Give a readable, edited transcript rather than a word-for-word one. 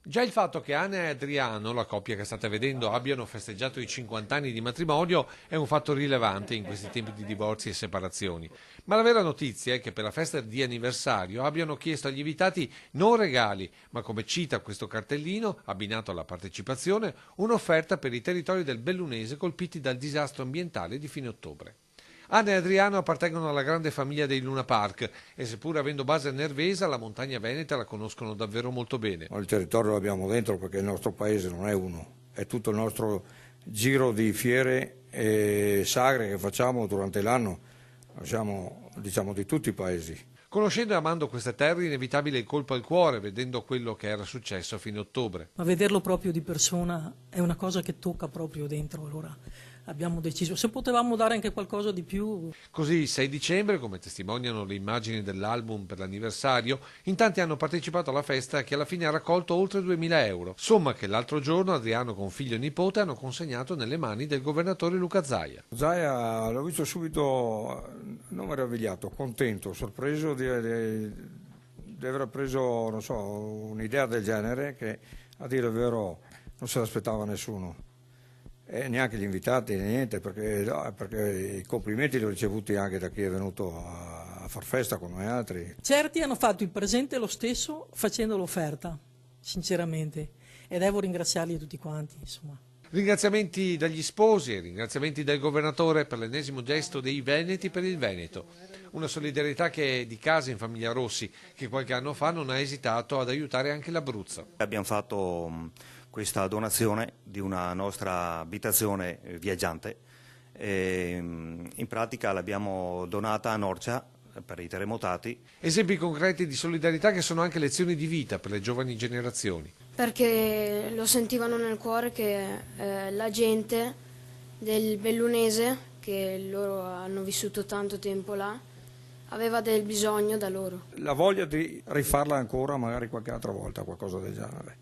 Già il fatto che Anna e Adriano, la coppia che state vedendo, abbiano festeggiato i 50 anni di matrimonio è un fatto rilevante in questi tempi di divorzi e separazioni. Ma la vera notizia è che per la festa di anniversario abbiano chiesto agli invitati non regali, ma come cita questo cartellino, abbinato alla partecipazione, un'offerta per i territori del Bellunese colpiti dal disastro ambientale di fine ottobre. Anna e Adriano appartengono alla grande famiglia dei Luna Park e seppur avendo base a Nervesa, la montagna veneta la conoscono davvero molto bene. Il territorio lo abbiamo dentro perché il nostro paese non è uno, è tutto il nostro giro di fiere e sagre che facciamo durante l'anno, siamo diciamo di tutti i paesi. Conoscendo e amando queste terre, inevitabile il colpo al cuore vedendo quello che era successo a fine ottobre. Ma vederlo proprio di persona è una cosa che tocca proprio dentro, allora abbiamo deciso, se potevamo dare anche qualcosa di più. Così il 6 dicembre, come testimoniano le immagini dell'album per l'anniversario, in tanti hanno partecipato alla festa che alla fine ha raccolto oltre 2000 euro, somma che l'altro giorno Adriano con figlio e nipote hanno consegnato nelle mani del governatore Luca Zaia. Zaia l'ho visto subito, non meravigliato, contento, sorpreso di aver preso, non so, un'idea del genere che a dire il vero non se l'aspettava nessuno. E neanche gli invitati, niente, perché i complimenti li ho ricevuti anche da chi è venuto a far festa con noi altri. Certi hanno fatto il presente lo stesso facendo l'offerta, sinceramente, e devo ringraziarli tutti quanti, insomma. Ringraziamenti dagli sposi e ringraziamenti del governatore per l'ennesimo gesto dei Veneti per il Veneto. Una solidarietà che è di casa in famiglia Rossi, che qualche anno fa non ha esitato ad aiutare anche l'Abruzzo. Abbiamo fatto questa donazione di una nostra abitazione viaggiante e in pratica l'abbiamo donata a Norcia per i terremotati. Esempi concreti di solidarietà che sono anche lezioni di vita per le giovani generazioni. Perché lo sentivano nel cuore che la gente del Bellunese, che loro hanno vissuto tanto tempo là, aveva del bisogno da loro. La voglia di rifarla ancora magari qualche altra volta, qualcosa del genere.